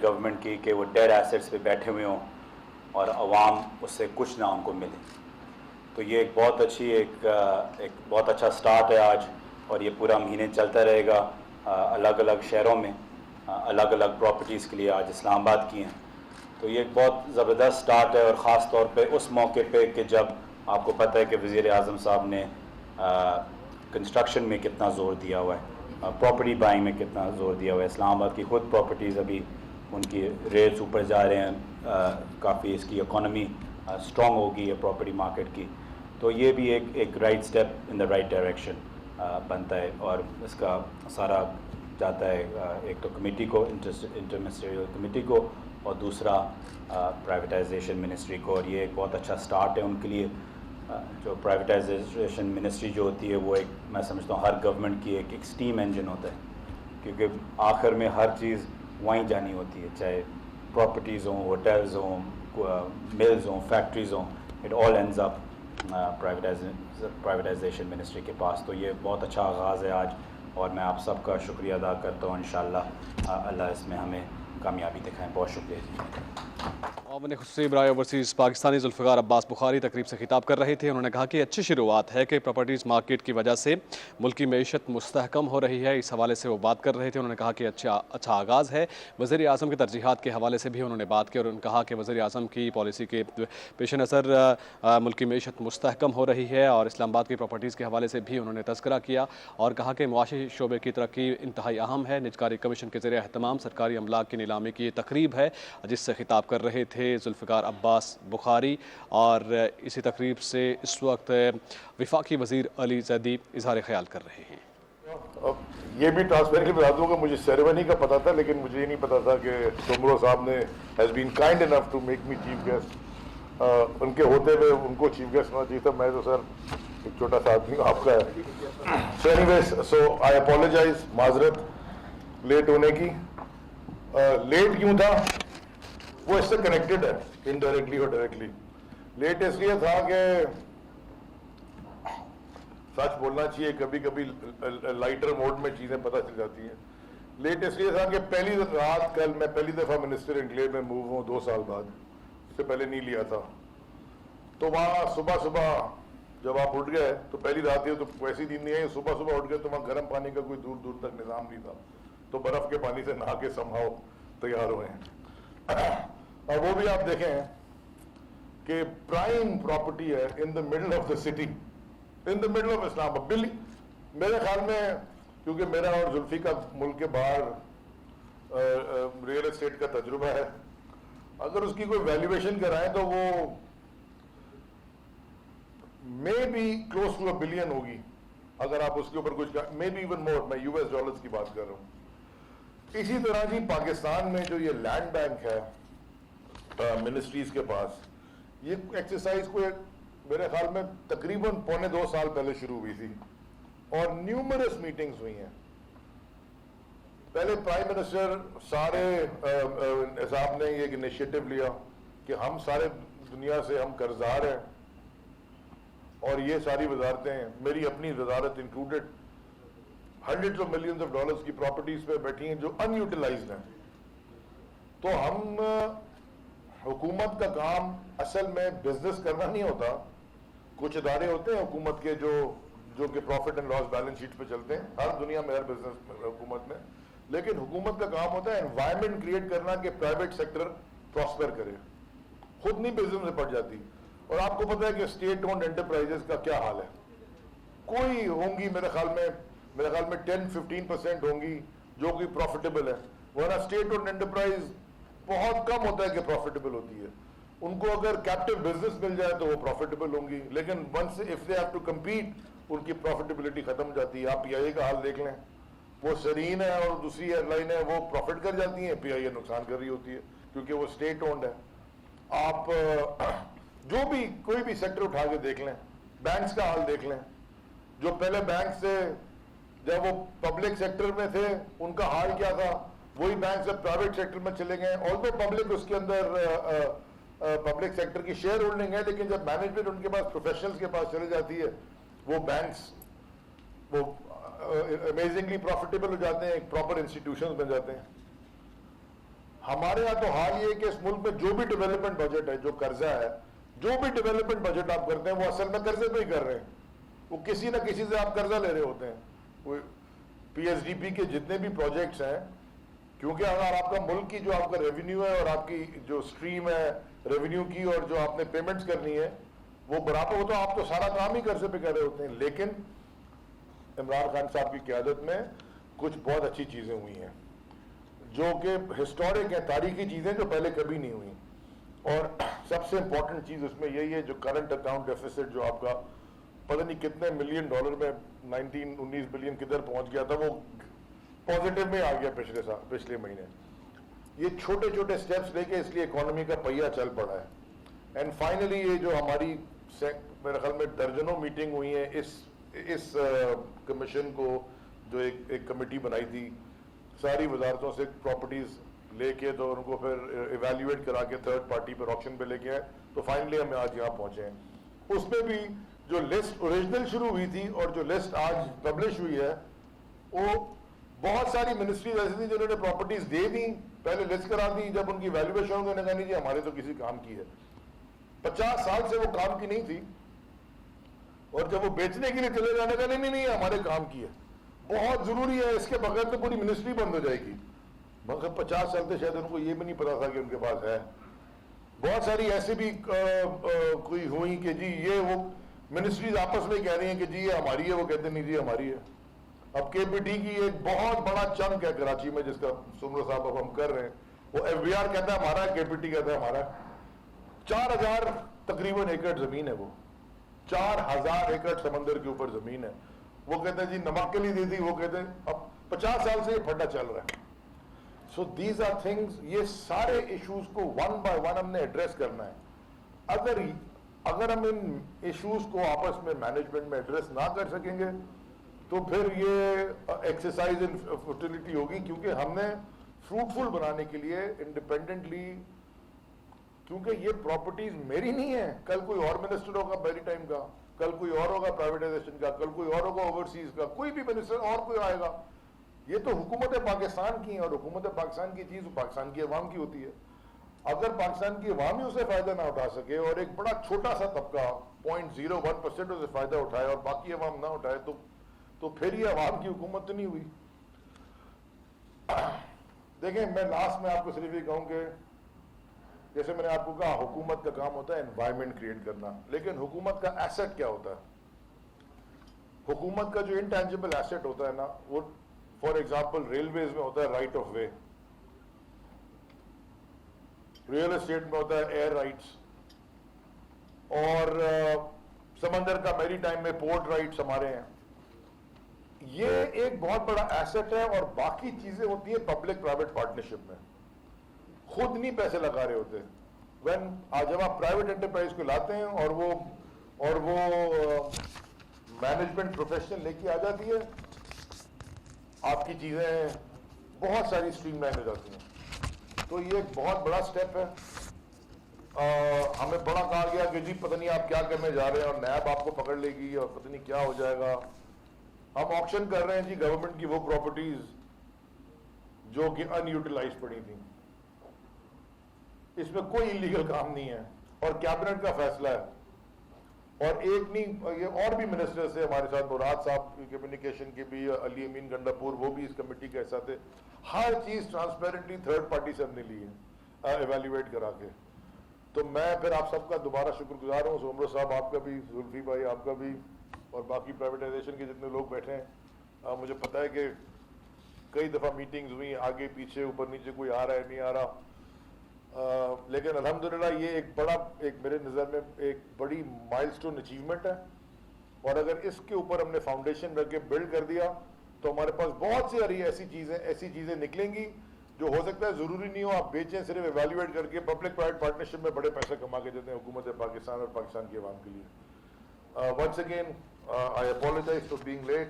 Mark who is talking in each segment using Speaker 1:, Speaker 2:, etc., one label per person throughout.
Speaker 1: Government की कि वो डेड एसेट्स पे बैठे हुए हों और अवाम उससे कुछ ना उनको मिले। तो ये एक बहुत अच्छी एक बहुत अच्छा स्टार्ट है आज, और ये पूरा महीने चलता रहेगा। अलग अलग शहरों में अलग अलग प्रॉपर्टीज़ के लिए आज इस्लामाबाद की हैं। तो ये एक बहुत ज़बरदस्त स्टार्ट है, और ख़ास तौर पे उस मौके पे कि जब आपको पता है कि वज़ीर आज़म साहब ने कंस्ट्रक्शन में कितना ज़ोर दिया हुआ है, प्रॉपर्टी बाइंग में कितना ज़ोर दिया हुआ है। इस्लामाबाद की खुद प्रॉपर्टीज़ अभी उनकी रेट्स ऊपर जा रहे हैं, काफ़ी इसकी इकॉनमी स्ट्रॉन्ग होगी है प्रॉपर्टी मार्केट की। तो ये भी एक right step in the right direction बनता है, और इसका सारा जाता है एक तो कमेटी को, इंटर मिनिस्ट्रियल कमेटी को, और दूसरा प्राइवेटाइजेशन मिनिस्ट्री को। और ये एक बहुत अच्छा स्टार्ट है उनके लिए। जो प्राइवेटाइजेशन मिनिस्ट्री जो होती है वो एक, मैं समझता हूँ हर गवर्नमेंट की एक स्टीम इंजन होता है, क्योंकि आखिर में हर चीज़ वहीं जानी होती है, चाहे प्रॉपर्टीज़ हों, होटल्स हों, मिल्स हों, फैक्ट्रीज़ हों, it all ends up privatisation ministry के पास। तो ये बहुत अच्छा आगाज़ है आज, और मैं आप सबका शुक्रिया अदा करता हूँ। इंशाअल्लाह अल्लाह इसमें हमें कामयाबी दिखाएं। बहुत शुक्रिया जी।
Speaker 2: आमन खुसूसी बराए ओवरसीज़ पाकिस्तानी जुल्फ़िकार अब्बास बुखारी तकरीब से खिताब कर रहे थे। उन्होंने कहा कि अच्छी शुरुआत है कि प्रॉपर्टीज़ मार्केट की वजह से मुल्की मईशत मुस्तहकम हो रही है। इस हवाले से वो बात कर रहे थे। उन्होंने कहा कि अच्छा आगाज़ है। वज़ीर आज़म की तरजीहात के हवाले से भी उन्होंने बात की, और उन्होंने कहा कि वज़ीर आज़म की पॉलिसी के पेश नज़र मुल्की मईशत मुस्तहकम हो रही है। और इस्लामाबाद की प्रॉपर्टीज़ के हवाले से भी उन्होंने तज़किरा किया, और कहा कि मुआशी शोबे की तरक्की इंतहाई अहम है। निजकारी कमीशन के ज़रिए एहतमाम सरकारी अमलाक की नीलामी की तकरीब है, जिससे खिताब कर रहे थे जुल्फ़िकार अब्बास बुखारी। और इसी तकरीब से इस वक्त वफाकी वज़ीर अली ज़ैदी इज़हार ख़याल कर रहे हैं।
Speaker 3: अब ये भी ट्रांसपेरेंटली बता दूँ कि मुझे सेरेमनी का पता था, लेकिन मुझे ये नहीं पता था कि सोमरो साहब ने has been kind enough to make me chief guest. उनके होते हुए उनको चीफ गेस्ट होना चाहिए था। मैं तो सर एक छोटा सा आदमी हूँ, आपका है। सो एनीवेज, सो आई अपोलोजाइज, माजरत लेट होने की। लेट क्यों था वो इससे कनेक्टेड है, इनडायरेक्टली और डायरेक्टली। लेट इसलिए था कि सच बोलना चाहिए, कभी कभी लाइटर मोड में चीजें पता चल जाती हैं। लेट इसलिए था कि पहली रात कल मैं पहली दफा मिनिस्टर एनक्लेव में मूव हूँ 2 साल बाद, इससे पहले नहीं लिया था। तो वहाँ सुबह सुबह जब आप उठ गए तो पहली रात ही तो वैसी नींद नहीं आई, सुबह सुबह उठ गए तो वहाँ गर्म पानी का कोई दूर दूर तक निज़ाम नहीं था, तो बर्फ के पानी से नहा के संभाव तैयार हुए हैं। और वो भी आप देखें कि प्राइम प्रॉपर्टी है in the middle of the city, in the middle of Islamabad. मेरे ख्याल में, क्योंकि मेरा और जुल्फी का मुल्क के बाहर रियल एस्टेट का तजुर्बा है, अगर उसकी कोई वैल्यूएशन कराएं तो वो may be close to $1 billion होगी, अगर आप उसके ऊपर कुछ, मे बी इवन मोर। मैं US डॉलर्स की बात कर रहा हूँ। इसी तरह जी पाकिस्तान में जो ये लैंड बैंक है मिनिस्ट्रीज के पास, ये एक्सरसाइज को मेरे ख्याल में तकरीबन 1.25 साल पहले शुरू हुई थी, और न्यूमरस मीटिंग्स हुई हैं। पहले प्राइम मिनिस्टर सारे साहब ने ये इनिशिएटिव लिया कि हम सारे दुनिया से हम कर्जदार हैं, और ये सारी वजारतें, मेरी अपनी वजारत इंक्लूडेड, $100 of millions की प्रॉपर्टीज पे बैठी हैं जो अनयूटिलाइज्ड हैं। तो हम, हुकूमत का काम असल में बिजनेस करना नहीं होता। कुछ इदारे होते हैं हुकूमत के जो कि profit and loss balance sheet पे चलते हैं, हर दुनिया में, हर बिजनेस हुकूमत में। लेकिन हुकूमत का काम होता है एनवायरमेंट क्रिएट करना कि प्राइवेट सेक्टर प्रॉस्पर करे, खुद नहीं बिजनेस में पड़ जाती। और आपको पता है कि स्टेट ओन्ड एंटरप्राइजेस का क्या हाल है। कोई होंगी मेरे ख्याल में 10-15% होंगी जो कि प्रॉफिटेबल है, वरना स्टेट ओन्ड एंटरप्राइज बहुत कम होता है कि प्रॉफिटेबल होती है। उनको अगर कैप्टिव बिजनेस मिल जाए तो वो प्रॉफिटेबल होंगी, लेकिन once if they have to compete, उनकी प्रॉफिटेबिलिटी खत्म हो जाती है। आप PIA का हाल देख लें, वो सरीन है और दूसरी एयरलाइन है, वो प्रॉफिट कर जाती है, PIA नुकसान कर रही होती है, क्योंकि वो स्टेट ओन्ड है। आप जो भी कोई भी सेक्टर उठा के देख लें, बैंक्स का हाल देख लें, जो पहले बैंक से जब वो पब्लिक सेक्टर में थे उनका हाल क्या था, वही बैंक से प्राइवेट सेक्टर में चले गए। ऑल्दो पब्लिक उसके अंदर पब्लिक सेक्टर की शेयर होल्डिंग है, लेकिन जब मैनेजमेंट उनके पास, प्रोफेशनल्स के पास चले जाती है, वो बैंक्स वो अमेजिंगली प्रॉफिटेबल हो जाते हैं, एक प्रॉपर इंस्टीट्यूशन बन जाते हैं। ہمارے یہاں تو حال یہ ہے کہ اس ملک میں جو بھی ڈیولپمنٹ بجٹ ہے, جو قرضہ ہے, جو بھی ڈیولپمنٹ بجٹ آپ کرتے ہیں وہ اصل میں قرضے پہ ہی کر رہے ہیں. وہ کسی نہ کسی سے آپ قرضہ لے رہے ہوتے ہیں. وہ پی ایس ڈی پی کے جتنے بھی پروجیکٹس ہیں, کیونکہ اگر آپ کا ملک کی جو آپ کا ریونیو ہے اور آپ کی جو اسٹریم ہے ریونیو کی اور جو آپ نے پیمنٹس کرنی ہے وہ برابر ہو تو آپ تو سارا کام ہی قرضے پہ کر رہے ہوتے ہیں. لیکن عمران خان صاحب کی قیادت میں کچھ بہت اچھی چیزیں ہوئی ہیں جو کہ ہسٹورک ہیں, تاریخی چیزیں جو پہلے کبھی نہیں ہوئی. اور سب سے امپورٹنٹ چیز اس میں یہی ہے جو کرنٹ اکاؤنٹ ڈیفیسٹ جو آپ کا پتہ نہیں کتنے $1 ملین میں 19 بلین کدھر پہنچ گیا تھا, وہ پازیٹیو میں آ گیا پچھلے مہینے. یہ چھوٹے چھوٹے سٹیپس لے کے اس لیے اکانومی کا پہیہ چل پڑا ہے. اینڈ فائنلی یہ جو ہماری میرے خیال میں درجنوں میٹنگ ہوئی ہیں اس کمیشن کو, جو ایک کمیٹی بنائی تھی ساری وزارتوں سے پراپرٹیز لے کے, تو ان کو پھر ایویلیویٹ کرا کے تھرڈ پارٹی پر آکشن پہ لے کے آئے, تو فائنلی ہم آج یہاں پہنچے ہیں. اس میں بھی جو لسٹ اوریجنل شروع ہوئی تھی اور جو لسٹ آج پبلش ہوئی ہے, وہ بہت ساری منسٹریز ایسی تھی جنہوں نے پراپرٹیز دے دی, پہلے لسٹ کرا دی, جب ان کی ویلیویشن ہو گئی انہوں نے کہا نہیں جی ہمارے تو کسی کام کی ہے. 50 سال سے وہ کام کی نہیں تھی, اور جب وہ بیچنے کے لیے چلے جانے کا نہیں ہمارے کام کی ہے, بہت ضروری ہے, اس کے بغیر تو پوری منسٹری بند ہو جائے گی. مگر 50 سال سے شاید ان کو یہ بھی نہیں پتا تھا کہ ان کے پاس ہے. بہت ساری ایسے بھی کوئی ہوئی کہ جی یہ وہ منسٹریز آپس میں کہہ رہی ہیں کہ جی یہ ہماری ہے, وہ کہتے ہیں نہیں جی ہماری ہے. اب کے پی ٹی کی ایک بہت بڑا چنک ہے کراچی میں جس کا سمرو صاحب اب ہم کر رہے ہیں, وہ ایف بی آر کہتا ہے ہمارا ہے, کے پی ٹی کہتا ہے ہمارا ہے. 4000 تقریباً ایکڑ زمین ہے, وہ 4000 ایکڑ سمندر کے اوپر زمین ہے. وہ کہتے ہیں جی نمک کے لیے دی تھی, وہ کہتے ہیں اب 50 سال سے یہ پھڈا چل رہا ہے. سو دیز آر تھنگز, یہ سارے ایشوز کو ون بائی ون ہم نے ایڈریس کرنا ہے. اگر ہم ان ایشوز کو آپس میں مینجمنٹ میں ایڈریس نہ کر سکیں گے تو پھر یہ ایکسرسائز ان فٹیلٹی ہوگی, کیونکہ ہم نے فروٹفل بنانے کے لیے انڈیپینڈنٹلی, کیونکہ یہ پراپرٹیز میری نہیں ہے, کل کوئی اور منسٹر ہوگا میری ٹائم کا, کل کوئی اور ہوگا پرائیویٹائزیشن کا, کل کوئی اور ہوگا اوورسیز کا, کوئی بھی منسٹر اور کوئی آئے گا. یہ تو حکومت پاکستان کی ہے, اور حکومت پاکستان کی چیز پاکستان کی عوام کی ہوتی ہے. اگر پاکستان کی عوام ہی اسے فائدہ نہ اٹھا سکے اور ایک بڑا چھوٹا سا طبقہ 0.01% اسے فائدہ اٹھائے اور باقی عوام نہ اٹھائے تو پھر یہ عوام کی حکومت تو نہیں ہوئی. دیکھیں میں لاسٹ میں آپ کو صرف یہ کہوں کہ جیسے میں نے آپ کو کہا حکومت کا کام ہوتا ہے انوائرمنٹ کریٹ کرنا, لیکن حکومت کا ایسٹ کیا ہوتا ہے؟ حکومت کا جو انٹینجبل ایسٹ ہوتا ہے نا, وہ فار ایگزامپل ریلویز میں ہوتا ہے right of way, real estate میں ہوتا ہے ایئر رائٹس, اور سمندر کا میری ٹائم میں پورٹ رائٹس ہمارے ہیں. یہ ایک بہت بڑا ایسٹ ہے, اور باقی چیزیں ہوتی ہیں پبلک پرائیویٹ پارٹنرشپ میں, خود نہیں پیسے لگا رہے ہوتے. جب آپ پرائیویٹ انٹرپرائز کو لاتے ہیں اور وہ مینجمنٹ پروفیشنل لے کے آ جاتی ہے, آپ کی چیزیں بہت ساری اسٹریم لائن ہو جاتی ہیں. تو یہ ایک بہت بڑا سٹیپ ہے. ہمیں بڑا کہا گیا کہ جی پتہ نہیں آپ کیا کرنے جا رہے ہیں, اور نیب آپ کو پکڑ لے گی اور پتہ نہیں کیا ہو جائے گا. ہم آکشن کر رہے ہیں جی گورنمنٹ کی وہ پراپرٹیز جو کہ ان یوٹیلائز پڑی تھیں. اس میں کوئی انلیگل کام نہیں ہے, اور کیبنٹ کا فیصلہ ہے. اور ایک نہیں, یہ اور بھی منسٹر سے ہمارے ساتھ, مراد صاحب کمیونیکیشن کے بھی, علی امین گنڈاپور وہ بھی اس کمیٹی کا حصہ تھے. ہر چیز ٹرانسپیرنٹلی تھرڈ پارٹی سے ہم نے لی ہے ایویلیویٹ کرا کے. تو میں پھر آپ سب کا دوبارہ شکر گزار ہوں, سومرو صاحب آپ کا بھی, زلفی بھائی آپ کا بھی, اور باقی پرائیویٹائزیشن کے جتنے لوگ بیٹھے ہیں. مجھے پتہ ہے کہ کئی دفعہ میٹنگز ہوئی, آگے پیچھے اوپر نیچے, کوئی آ رہا ہے نہیں آ رہا, لیکن الحمدللہ یہ ایک بڑا, ایک میرے نظر میں ایک بڑی مائل سٹون اچیومنٹ ہے. اور اگر اس کے اوپر ہم نے فاؤنڈیشن رکھ کے بلڈ کر دیا تو ہمارے پاس بہت سی ایسی چیزیں نکلیں گی جو ہو سکتا ہے ضروری نہیں ہو آپ بیچیں, صرف ایویلیویٹ کر کے پبلک پرائیویٹ پارٹنرشپ میں بڑے پیسے کما کے دیتے ہیں حکومت پاکستان اور پاکستان کی عوام کے لیے. Once again I apologise for being late,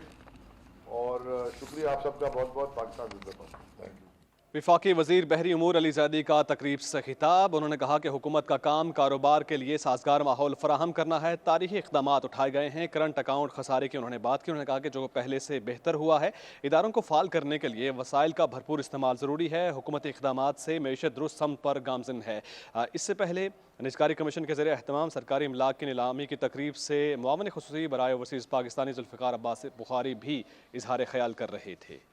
Speaker 3: اور شکریہ آپ سب کا بہت بہت. پاکستان زندہ باد. Thank you.
Speaker 2: वफाकी वज़ीर बहरी उमूर अली ज़ैदी का तकरीब से खिताब। उन्होंने कहा कि हुकूमत का काम कारोबार के लिए साजगार माहौल फराहम करना है। तारीखी इक़दाम उठाए गए हैं। करंट अकाउंट खसारे की उन्होंने बात की। उन्होंने कहा कि जो पहले से बेहतर हुआ है, इदारों को फ़ाल करने के लिए वसाइल का भरपूर इस्तेमाल ज़रूरी है। हुकूमती इक़दाम से मईशत दुरुस्त समत पर गामज़िन है। इससे पहले निजकारी कमीशन के ज़रिए अहतमाम सरकारी इमलाक की नीलामी की तकरीब से मुआवन खुसूसी बराए ओवरसीज़ पाकिस्तानी ज़ुल्फ़िकार अब्बास बुखारी भी इजहार ख्याल कर रहे थे।